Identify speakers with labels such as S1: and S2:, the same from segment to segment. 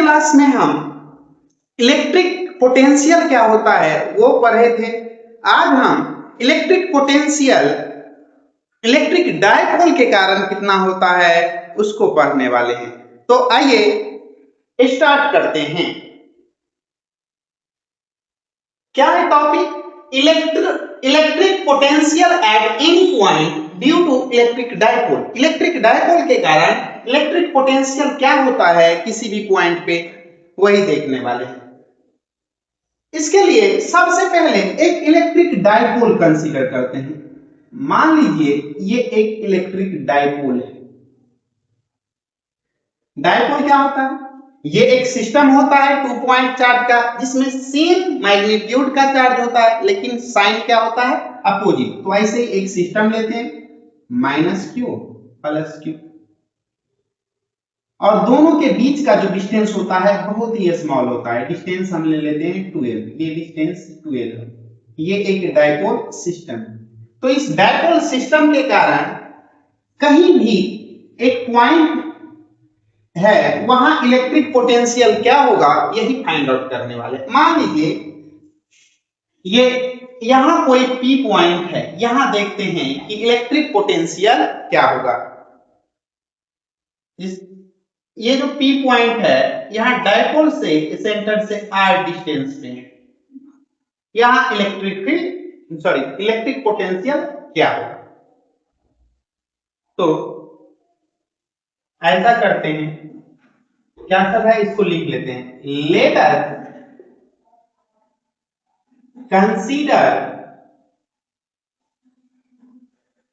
S1: Class में हम electric potential क्या होता है वो पढ़े थे। आज हम इलेक्ट्रिक पोटेंशियल इलेक्ट्रिक डायपोल के कारण कितना होता है उसको पढ़ने वाले हैं। तो आइए स्टार्ट करते हैं। क्या है topic? Electric potential at any point due to electric dipole. Electric dipole के कारण इलेक्ट्रिक पोटेंशियल क्या होता है किसी भी पॉइंट पे, वही देखने वाले हैं। इसके लिए सबसे पहले एक इलेक्ट्रिक डायपोल कंसीडर करते हैं। मान लीजिए ये एक इलेक्ट्रिक डायपोल है। डायपोल क्या होता है? ये एक सिस्टम होता है 2 पॉइंट चार्ज का, जिसमें सेम मैग्नीट्यूड का चार्ज होता है, लेकिन साइन क्या होता है? अपोजिट। तो ऐसे ही एक सिस्टम लेते हैं -q +q, और दोनों के बीच का जो डिस्टेंस होता है बहुत ही स्मॉल होता है। डिस्टेंस हम ले लेते हैं 12। ये डिस्टेंस 12 है। ये एक डायपोल सिस्टम। तो इस डायपोल सिस्टम के कारण कहीं भी एक पॉइंट है वहां इलेक्ट्रिक पोटेंशियल क्या होगा यही फाइंड आउट करने वाले। मान लीजिए ये यहां कोई P पॉइंट है, यहां देखते हैं कि इलेक्ट्रिक पोटेंशियल क्या होगा। ये जो P पॉइंट है यहां डायपोल से सेंटर से r डिस्टेंस पे है, यहां इलेक्ट्रिक पोटेंशियल क्या होगा। तो ऐसा करते हैं, क्या सब है इसको लिख लेते हैं। Let us consider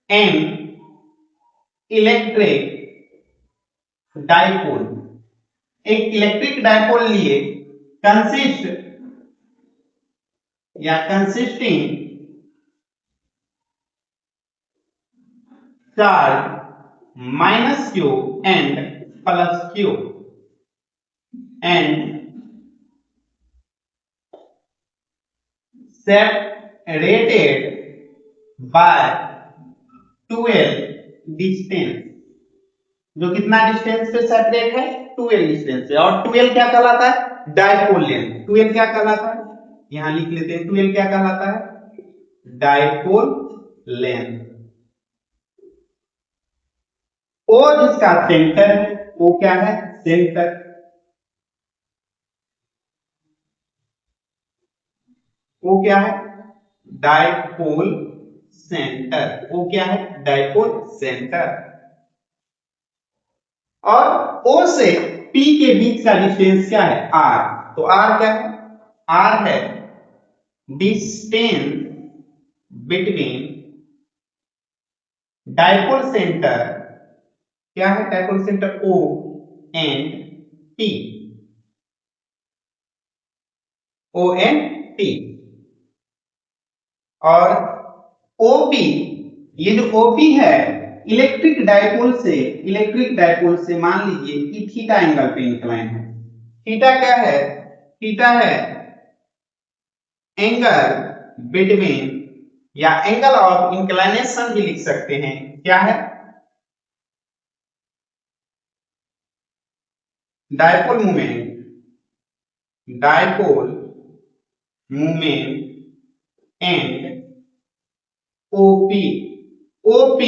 S1: an electric dipole. एक इलेक्ट्रिक डायपोल लिए consisting charge -q and +q and separated by 12 distance. जो कितना डिस्टेंस पे सेपरेट है? 12 डिस्टेंस से। और 12 क्या कहलाता है? Dipole length. 12 क्या कहलाता है? यहां लिख लेते हैं 12 क्या कहलाता है? Dipole length. ओ जिसका सेंटर है वो क्या है? सेंटर। वो क्या है? Dipole centre. वो क्या है? Dipole centre. और O से P के बीच का डिस्टेंस क्या है? R। तो R क्या है? R है डिस्टेंस बिटवीन डायपोल सेंटर, क्या है? Dipole centre O and P। O and P। और OP, ये जो OP है इलेक्ट्रिक डायपोल से मान लीजिए कि थीटा एंगल पे इंक्लाइन है। थीटा क्या है? थीटा है एंगल बिटवीन, या एंगल ऑफ इंक्लिनेशन भी लिख सकते हैं। क्या है? Dipole movement and OP। OP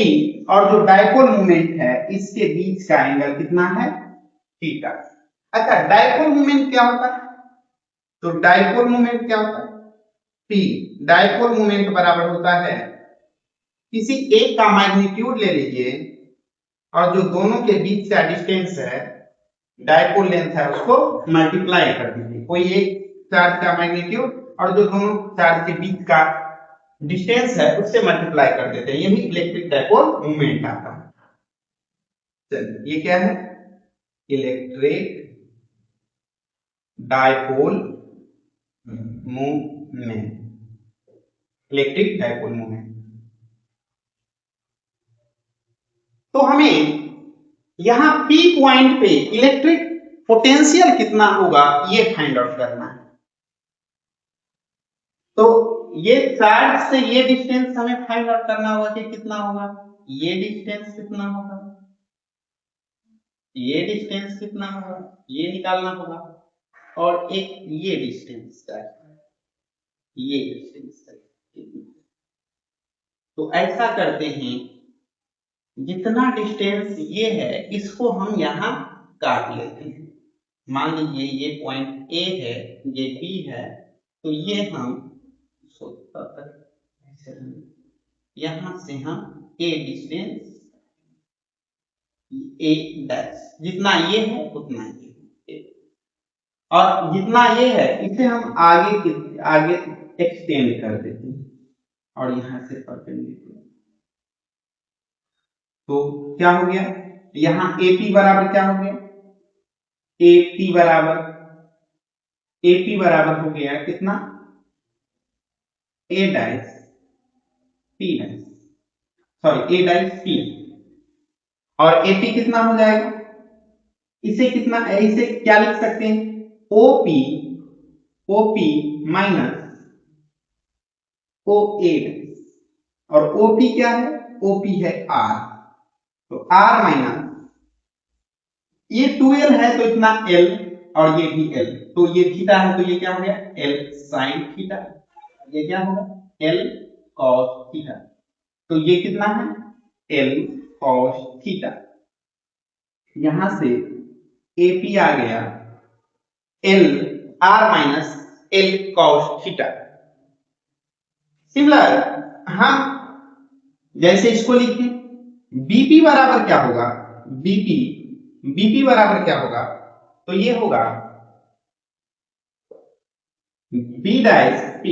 S1: और जो डायपोल मूवमेंट है इसके बीच का एंगल कितना है? थीटा। अच्छा, डायपोल मूवमेंट क्या होता है? तो डायपोल मूवमेंट क्या होता है? P। डायपोल मूवमेंट बराबर होता है, किसी एक का मैग्नीट्यूड ले लीजिए और जो दोनों के बीच का डिस्टेंस है, डायपोल लेंथ है, उसको मल्टीप्लाई कर दीजिए। कोई एक चार्ज का मैग्नीट्यूड और जो दोनों चार्ज के बीच का डिस्टेंस है उससे मल्टीप्लाई कर देते हैं, यही इलेक्ट्रिक डायपोल मूवमेंट आता है। चलिए ये क्या है? Electric dipole movement. Electric dipole movement. तो हमें यहां P पॉइंट पे इलेक्ट्रिक पोटेंशियल कितना होगा ये फाइंड आउट करना है। तो ये चार्ज से ये डिस्टेंस हमें फाइंड आउट करना होगा कि कितना होगा। ये डिस्टेंस कितना होगा? ये डिस्टेंस कितना होगा, ये निकालना होगा, और एक ये डिस्टेंस का, ये डिस्टेंस का। तो ऐसा करते हैं, जितना डिस्टेंस ये है इसको हम यहाँ काट लेते हैं। मान लीजिए ये पॉइंट ए है, ये बी है, तो ये हम यहां से हम ए डिस्टेंस, ए डैश, जितना ये है उतना ये, और जितना ये है इसे हम आगे एक्सटेंड कर देते हैं, और यहां से परपेंडिकुलर। तो क्या हो गया, यहां AP बराबर क्या हो गया, AP बराबर हो गया कितना, A dash P dash, sorry A dash P, और AP कितना हो जाएगा, इसे कितना, इसे क्या लिख सकते हैं, OP माइनस OA, और OP क्या है, OP है R, तो R माइनस ये 2L है तो इतना L, और ये भी L, तो ये थीटा है तो ये क्या हो गया, L sin थीटा, ये क्या होगा, L cos थीटा, तो ये कितना है, L cos थीटा। यहां से AP आ गया L R minus L cos theta. Similar हम जैसे इसको लिखें, BP बराबर क्या होगा, BP बराबर क्या होगा, तो ये होगा B डैश P,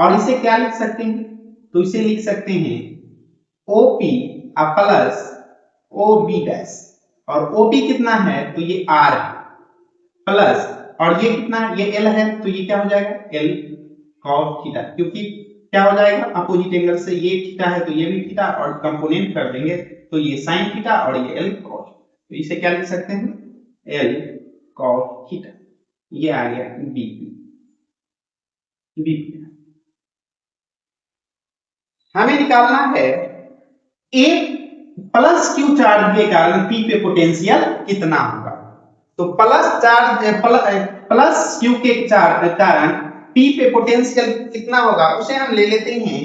S1: और इसे क्या लिख सकते हैं, तो इसे लिख सकते हैं OP प्लस OB डैश, और OP कितना है, तो ये R है, प्लस, और ये कितना, ये L है, तो ये क्या हो जाएगा, L cos थीटा, क्योंकि क्या हो जाएगा, अपोजिट एंगल से ये थीटा है तो ये भी थीटा, और कंपोनेंट कर देंगे तो ये sin थीटा, और ये L cos, तो इसे क्या लिख सकते हैं, L cos थीटा। ये आ गया BP। हमें निकालना है A प्लस Q चार्ज के कारण P पे पोटेंशियल कितना होगा, तो प्लस Q के चार्ज कारण P पे पोटेंशियल कितना होगा, उसे हम ले लेते हैं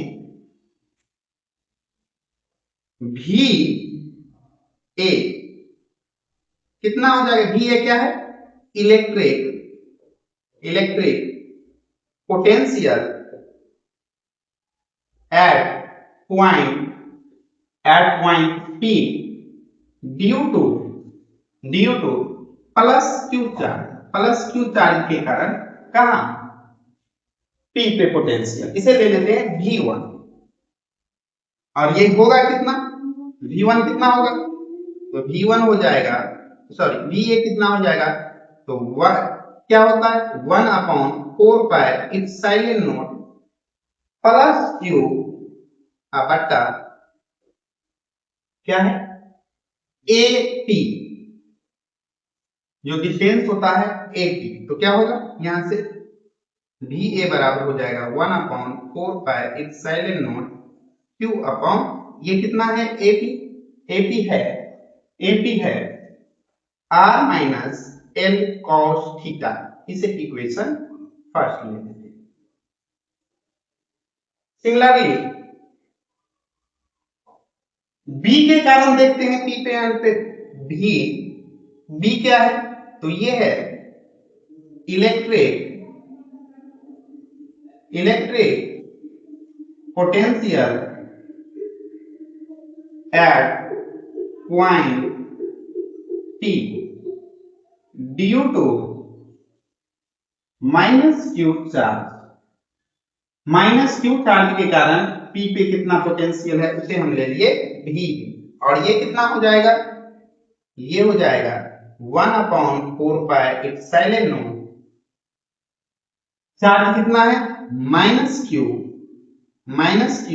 S1: VA, कितना हो जाएगा, VA क्या है, electric potential at point P due two plus Q charge के कारण कहां, P पे पोटेंशियल, इसे ले लेते हैं V1, और ये होगा कितना, V1 कितना होगा, तो V1 हो जाएगा, सॉरी VA कितना हो जाएगा, तो क्या होता है, 1/4 इप्सिलॉन नॉट प्लस Q बटा क्या है, AP, जो डिस्टेंस होता है AP, तो क्या होगा, यहां से VA बराबर हो जाएगा 1/4 इप्सिलॉन नॉट Q अपॉन, ये कितना है, AP है R minus L cos theta, इसे इक्वेशन फर्स्ट ले लेते हैं। सिमिलरली B के कारण देखते हैं, P पे एंड पे B क्या है, तो ये है electric potential at point P due to minus Q charge के कारण P पे कितना पोटेंशियल है, उसे हम ले लिए V, और ये कितना हो जाएगा, ये हो जाएगा 1/4 इप्सिलॉन नॉट, चार्ज कितना है, माइनस Q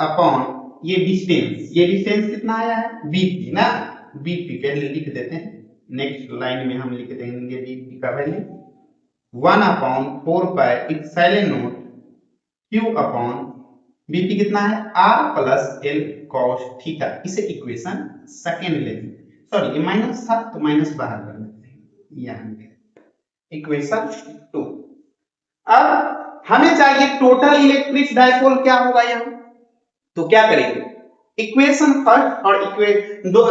S1: अपॉन ये डिस्टेंस कितना आया है, BP ना, BP पहले लिख देते हैं, नेक्स्ट लाइन में हम लिख देंगे BP का value 1/4 epsilon not Q upon BP कितना है, R plus L cos theta, इसे इक्वेशन सेकेंड लेंगे। सॉरी ये माइनस था तो माइनस बाहर कर लेते हैं यहाँ इक्वेशन 2। अब हमें चाहिए टोटल इलेक्ट्रिक डाइपोल क्या होगा यहाँ, तो क्या करेंगे इक्वेशन फर्स्ट और इक्वेशन दो,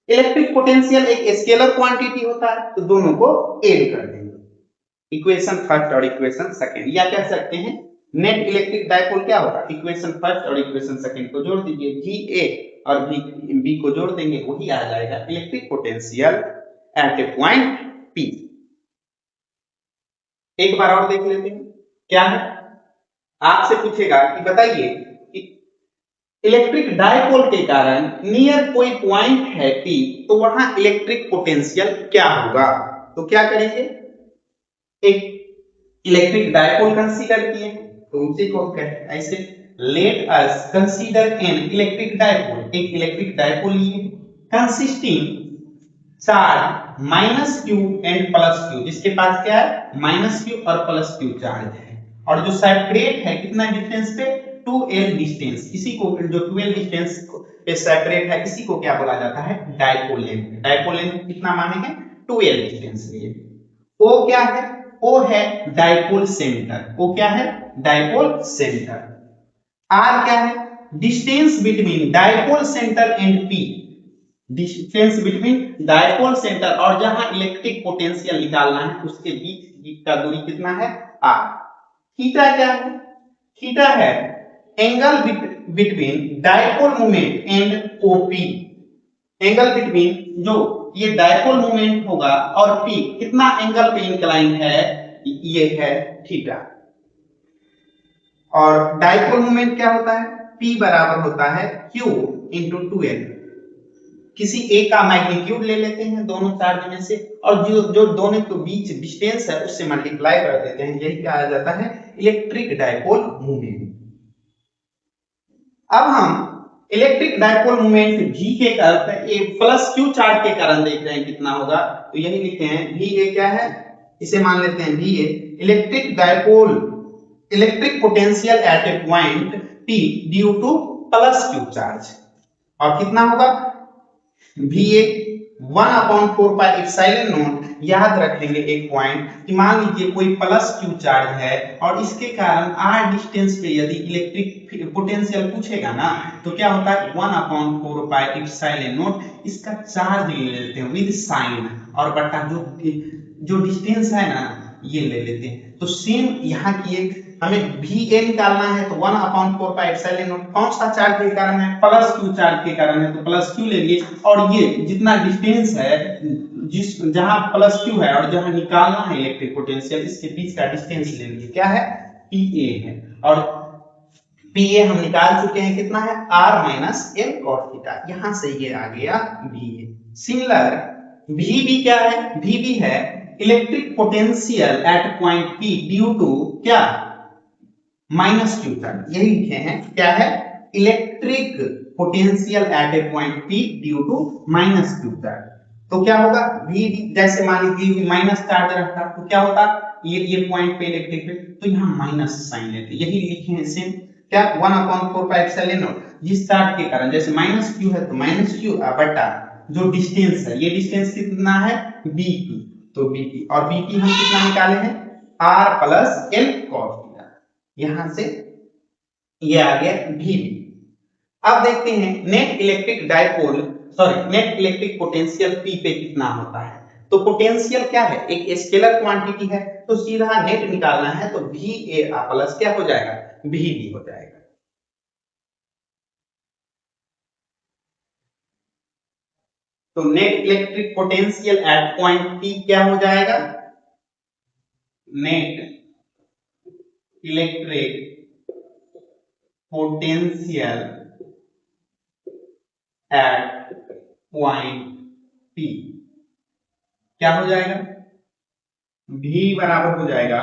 S1: इलेक्ट्रिक पोटेंशियल एक स्केलर क्वांटिटी होता है तो दोनों को ऐड कर देंगे इक्वेशन फर्स्ट और इक्वेशन सेकंड, या कह सकते हैं नेट इलेक्ट्रिक डाइपोल क्या होगा इक्वेशन फर्स्ट और इक्वेशन सेकंड को जोड़ दीजिए, Va और B को जोड़ देंगे वही आ जाएगा electric potential at a point P। एक बार और देख लेते हैं क्या है, आपसे पूछेगा कि बताइए इलेक्ट्रिक डाइपोल के कारण नियर कोई पॉइंट है P तो वहां इलेक्ट्रिक पोटेंशियल क्या होगा, तो क्या करेंगे एक इलेक्ट्रिक डाइपोल कंसीडर किए तो उसी को कहते हैं ऐसे let us consider an electric dipole, एक इलेक्ट्रिक डाइपोल लिए consisting charge minus Q and plus Q, जिसके पास क्या है माइनस क्यू और प्लस क्यू चार्ज है और जो सेपरेट है कितना डिस्टेंस पे 2l डिस्टेंस, इसी को जो 2l डिस्टेंस पे सेपरेट है इसी को क्या बोला जाता है डाइपोल लेंथ। डाइपोल लेंथ कितना माने हैं 2l डिस्टेंस लिए। O क्या है, O है डाइपोल सेंटर, O क्या है डाइपोल सेंटर। R क्या है distance between dipole centre and P, distance between dipole centre और जहां इलेक्ट्रिक पोटेंशियल निकालना है उसके बीच का दूरी कितना है R। थीटा क्या है, थीटा है angle between dipole moment and OP, angle between जो ये डाइपोल मोमेंट होगा और P कितना एंगल पे इंक्लाइन है ये है थीटा। और डाइपोल मोमेंट क्या होता है P बराबर होता है Q इंटू 2l, किसी एक का मैग्नीट्यूड ले लेते हैं दोनों चार्ज में से और जो दोनों के बीच डिस्टेंस है उससे मल्टीप्लाई कर देते हैं, यही क्या आ जाता है इलेक्ट्रिक डाइपोल मोमेंट। अब हम इलेक्ट्रिक डाइपोल मोमेंट V के कारण ए प्लस Q चार्ज के कारण देख रहे हैं कितना होगा, तो यही लिखते हैं VA क्या है, इसे मान लेते हैं VA electric dipole electric potential at a point P due two plus Q charge, और कितना होगा VA 1/4 पाई एप्सिलॉन नॉट। याद रख लेंगे एक पॉइंट कि मान लीजिए कोई प्लस Q चार्ज है और इसके कारण r डिस्टेंस पे यदि इलेक्ट्रिक पोटेंशियल पूछेगा ना तो क्या होता है 1/4 पाई एप्सिलॉन नॉट, इसका चार्ज ले लेते हैं विद साइन और बटा जो डिस्टेंस है ना ये ले लेते हैं। तो सेम यहाँ की एक हमें VA निकालना है तो 1/4 पाई एप्सिलॉन नॉट कौन सा चार्ज के कारण है प्लस Q चार्ज के कारण है तो प्लस Q लेंगे और ये जितना डिस्टेंस है जिस जहां प्लस Q है और जहां निकालना है इलेक्ट्रिक पोटेंशियल इसके बीच का डिस्टेंस लेंगे क्या है PA है, और PA हम निकाल चुके हैं कितना है r minus l cos theta, यहां से ये आ गया VA। सिमिलर VB क्या है, VB है electric potential at point P due to क्या माइनस Q चार्ज, यही लिखे हैं क्या है electric potential at a point P due to minus Q charge. तो क्या होगा VB जैसे मान लीजिए माइनस चार्ज रखता तो क्या होता ये पॉइंट पे इलेक्ट्रिक तो यहाँ माइनस साइन लेते, यही लिखे हैं सेम क्या 1/4 पाई एप्सिलॉन नॉट, जिस चार्ज के कारण जैसे माइनस Q है तो माइनस Q बटा जो डिस्टेंस है ये डिस्टेंस कितना है BP, तो BP और BP हम कितना निकाले हैं r plus l cos theta, यहां से ये आ गया VB। अब देखते हैं net electric dipole net electric potential P पे कितना होता है, तो पोटेंशियल क्या है एक स्केलर क्वांटिटी है तो सीधा नेट निकालना है तो VA प्लस क्या हो जाएगा VB हो जाएगा। तो net electric potential at point P क्या हो जाएगा net electric potential at point P क्या हो जाएगा V बराबर हो जाएगा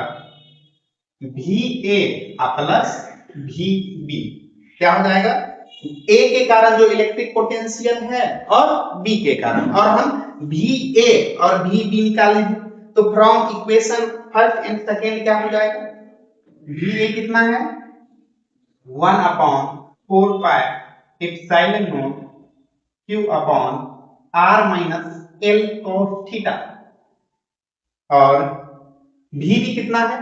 S1: VA प्लस VB, क्या हो जाएगा A के कारण जो इलेक्ट्रिक पोटेंशियल है और B के कारण, और हम VA और VB निकाले हैं तो from equation first and second क्या हो जाएगा VA कितना है 1/4 pi epsilon not Q upon r minus l cos theta, और v भी कितना है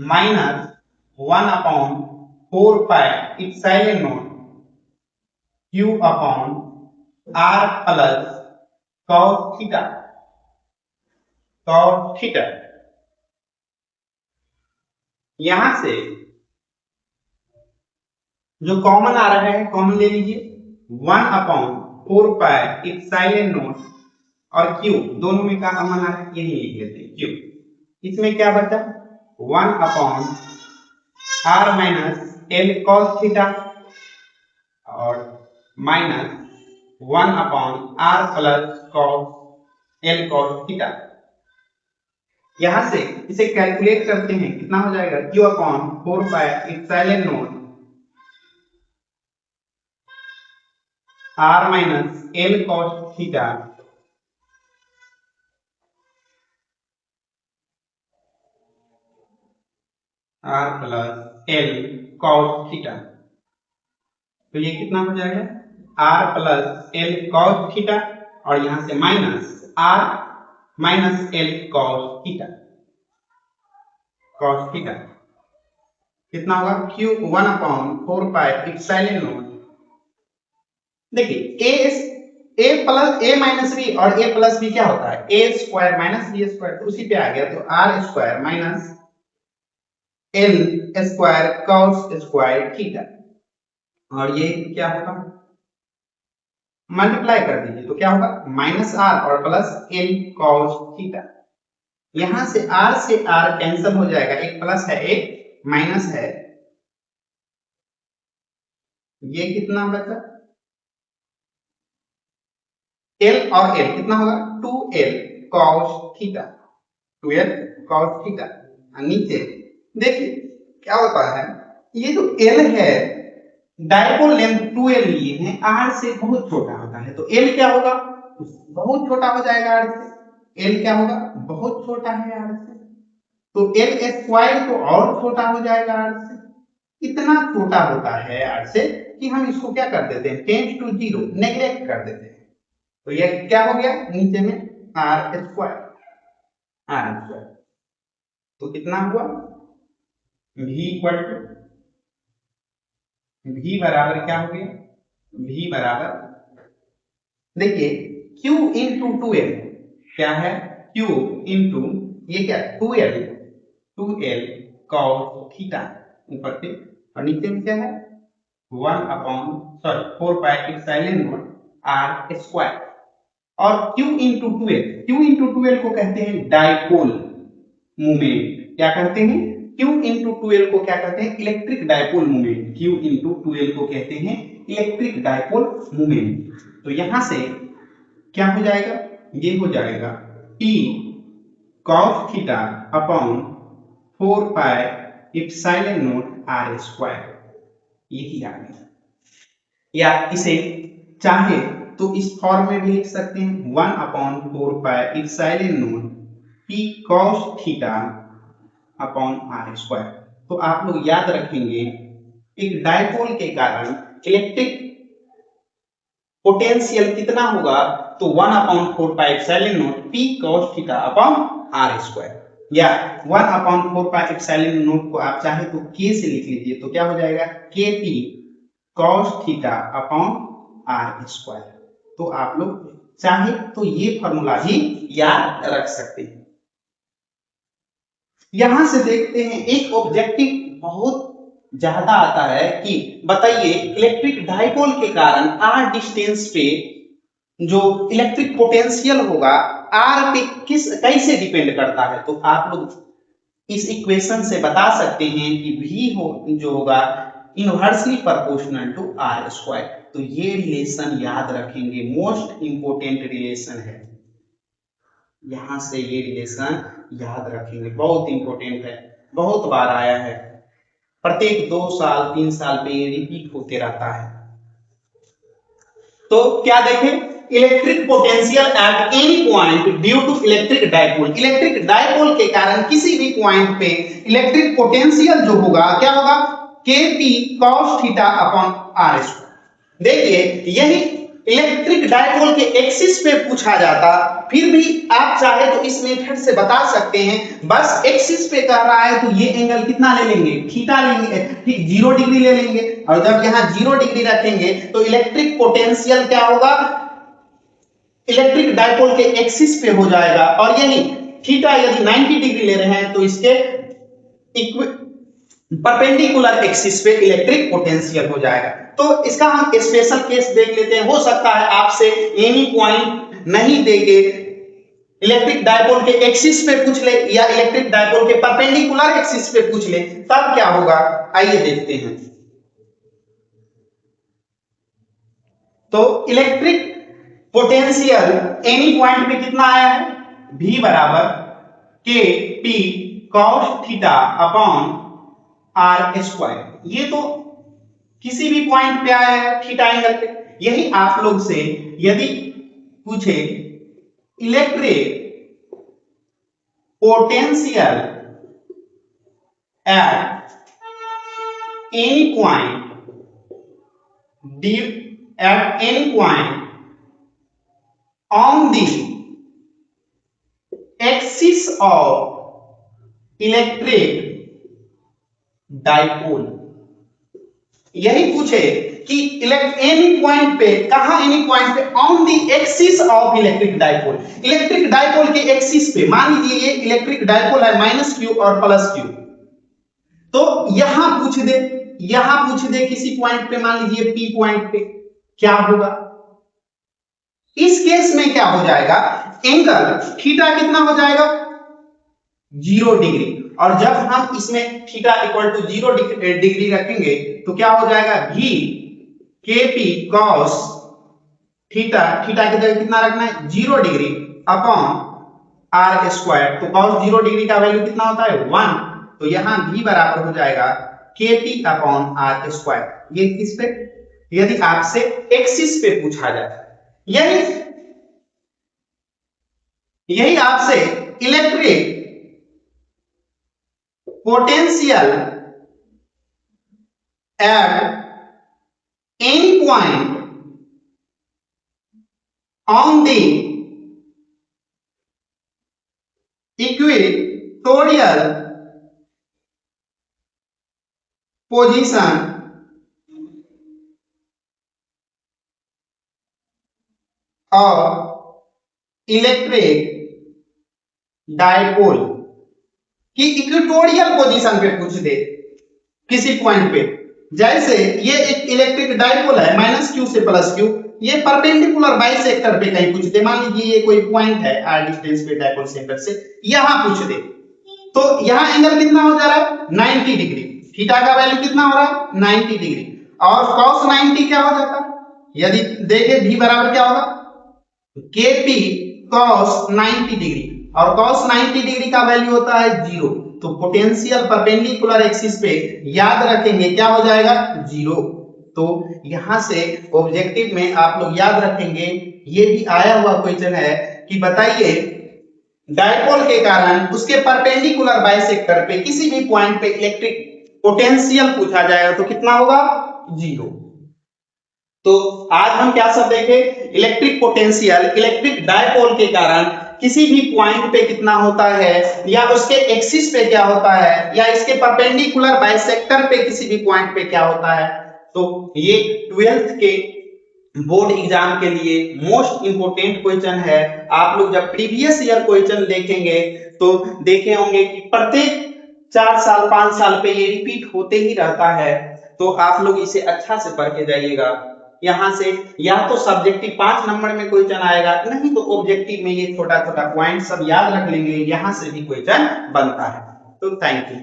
S1: minus 1/4 pi epsilon not q upon r plus cos theta, cos theta. यहां से जो कॉमन आ रहा है कॉमन ले लीजिए, 1/4 पाई इप्सिलॉन नॉट और q दोनों में क्या कॉमन आ रहा है यही लिख लेते हैं q। इसमें क्या बचा 1/r minus l cos theta और minus 1/r plus cos l cos theta. यहां से इसे कैलकुलेट करते हैं कितना हो जाएगा q/4 pi epsilon not r minus l cos theta r plus l cos theta. तो ये कितना हो जाएगा r plus l cos theta और यहां से minus r minus l cos theta, cos theta कितना होगा q 1/4 पाई इप्सिलॉन नॉट। देखिए a plus a minus b और a प्लस b क्या होता है a square minus b square, तो उसी पे आ गया, तो r square minus l square cos square theta, और ये क्या होगा मल्टीप्लाई कर दीजिए तो क्या होगा माइनस r और प्लस l cos थीटा। यहां से r कैंसिल हो जाएगा, एक प्लस है एक माइनस है, ये कितना बचा l और l कितना होगा 2l cos theta, 2l cos theta. नीचे देखिए क्या होता है, ये जो l है डायपोल लेंथ 2l लिए हैं, r से बहुत छोटा होता है, तो l क्या होगा बहुत छोटा हो जाएगा r से, l क्या होगा बहुत छोटा है r से, तो l स्क्वायर तो और छोटा हो जाएगा r से। इतना छोटा होता है r से कि हम इसको क्या कर देते हैं टेंस टू 0 नेग्लेक्ट कर देते हैं, तो ये क्या हो गया नीचे में r स्क्वायर, तो कितना हुआ v बराबर क्या हो गया v बराबर देखिए q इंटू 2l क्या है q इंटू ये क्या 2l cos थीटा ऊपर पे, और नीचे में क्या है 4 पाई इप्सिलॉन नॉट r स्क्वायर, और q इंटू 2l को कहते हैं डायपोल मोमेंट, क्या कहते हैं q इंटू 2l को क्या कहते हैं electric dipole moment, q into 2l को कहते हैं इलेक्ट्रिक डायपोल मोमेंट। तो यहां से क्या हो जाएगा ये हो जाएगा p cos theta upon 4 pi epsilon not r square, यही आ गया। या इसे चाहे तो इस फॉर्म में भी लिख सकते हैं 1/4 pi epsilon naught p cos theta upon r square. तो आप लोग याद रखेंगे एक डायपोल के कारण इलेक्ट्रिक पोटेंशियल कितना होगा, तो 1/4 pi epsilon naught p cos theta upon r square, या 1/4 पाई इप्सिलॉन नॉट को आप चाहे तो k से लिख लीजिए, तो क्या हो जाएगा kp cos theta upon r square. तो आप लोग चाहे तो ये फॉर्मूला भी याद रख सकते हैं। यहां से देखते हैं एक ऑब्जेक्टिव बहुत ज्यादा आता है कि बताइए इलेक्ट्रिक डायपोल के कारण r डिस्टेंस पे जो इलेक्ट्रिक पोटेंशियल होगा r पे कैसे डिपेंड करता है, तो आप लोग इस इक्वेशन से बता सकते हैं कि v जो होगा inversely proportional to r square. तो ये रिलेशन याद रखेंगे, मोस्ट इंपोर्टेंट रिलेशन है, यहां से ये रिलेशन याद रखेंगे, बहुत इंपॉर्टेंट है, बहुत बार आया है, प्रत्येक 2 साल 3 साल पे ये रिपीट होते रहता है। तो क्या देखें electric potential at any point due to electric dipole, electric dipole के कारण किसी भी पॉइंट पे इलेक्ट्रिक पोटेंशियल जो होगा क्या होगा kp cos theta upon r square. देखिए यही इलेक्ट्रिक डायपोल के एक्सिस पे पूछा जाता, फिर भी आप चाहे तो इस मेथड से बता सकते हैं। बस एक्सिस पे कह रहा है तो ये एंगल कितना ले लेंगे, थीटा लेंगे, ठीक 0 डिग्री ले लेंगे। और जब यहाँ 0 डिग्री रखेंगे तो इलेक्ट्रिक पोटेंशियल क्या होगा, इलेक्ट्रिक डायपोल के एक्सिस पे हो जाएगा। और यही थीटा यदि 90 डिग्री ले रहे हैं तो इसके परपेंडिकुलर एक्सिस पे इलेक्ट्रिक पोटेंशियल हो जाएगा। तो इसका हम स्पेशल केस देख लेते हैं। हो सकता है आपसे एनी पॉइंट नहीं देके इलेक्ट्रिक डायपोल के एक्सिस पे पूछ ले या इलेक्ट्रिक डायपोल के परपेंडिकुलर एक्सिस पे पूछ ले, तब क्या होगा आइए देखते हैं। तो इलेक्ट्रिक पोटेंशियल एनी पॉइंट पे कितना आया है, V बराबर के p cos theta upon r square. ये तो किसी भी पॉइंट पे आया है थीटा एंगल पे। यही आप लोग से यदि पूछे electric potential at any point at any point on the axis of electric dipole, यही पूछे कि एनी पॉइंट पे, कहा एनी पॉइंट पे, on the axis of electric dipole, electric dipole के एक्सिस पे। मान लीजिए ये इलेक्ट्रिक डायपोल है -q और +q, तो यहां पूछ दे किसी पॉइंट पे, मान लीजिए P पॉइंट पे, क्या होगा इस केस में, क्या हो जाएगा, एंगल थीटा कितना हो जाएगा 0 डिग्री। और जब हम इसमें थीटा इक्वल टू 0 डिग्री रखेंगे तो क्या हो जाएगा, V kp cos theta, theta की जगह कितना रखना है 0 डिग्री अपॉन आर स्क्वायर। तो cos 0 डिग्री का वैल्यू कितना होता है 1, तो यहां V बराबर हो जाएगा kp अपॉन आर स्क्वायर। ये किस पे, यदि आपसे एक्सिस पे पूछा जाए। यही आपसे electric potential at any point on the equatorial position और इलेक्ट्रिक डायपोल की इक्वेटोरियल पोजीशन पे पूछ दे किसी पॉइंट पे। जैसे ये एक इलेक्ट्रिक डायपोल है -q से +q, ये परपेंडिकुलर बाइसेक्टर पे कहीं पूछ दे। मान लीजिए ये कोई पॉइंट है r डिस्टेंस पे डायपोल सेंटर से, यहां पूछ दे, तो यहां एंगल कितना हो जा रहा है 90 डिग्री, थीटा का वैल्यू कितना हो रहा है 90 डिग्री, और cos 90 क्या हो जाता है, यदि देखें V बराबर क्या होगा kp cos 90 डिग्री, और cos 90 डिग्री का वैल्यू होता है 0। तो पोटेंशियल परपेंडिकुलर एक्सिस पे याद रखेंगे क्या हो जाएगा 0। तो यहां से ऑब्जेक्टिव में आप लोग याद रखेंगे, ये भी आया हुआ क्वेश्चन है कि बताइए डायपोल के कारण उसके परपेंडिकुलर बाइसेक्टर पे किसी भी पॉइंट पे इलेक्ट्रिक पोटेंशियल पूछा जाएगा तो कितना होगा 0। तो आज हम क्या सब देखे, इलेक्ट्रिक पोटेंशियल इलेक्ट्रिक डायपोल के कारण किसी भी पॉइंट पे कितना होता है, या उसके एक्सिस पे क्या होता है, या इसके परपेंडिकुलर बाइसेक्टर पे किसी भी पॉइंट पे क्या होता है। तो ये 12th के बोर्ड एग्जाम के लिए मोस्ट इंपोर्टेंट क्वेश्चन है। आप लोग जब प्रीवियस ईयर क्वेश्चन देखेंगे तो देखे होंगे कि प्रत्येक 4 साल 5 साल पे ये रिपीट होते ही रहता है। तो आप लोग इसे अच्छा से पढ़ के जाइएगा। यहाँ से या तो सब्जेक्टिव 5 नंबर में क्वेश्चन आएगा, नहीं तो ऑब्जेक्टिव में ये छोटा छोटा पॉइंट सब याद रख लेंगे, यहाँ से भी क्वेश्चन बनता है। तो थैंक यू।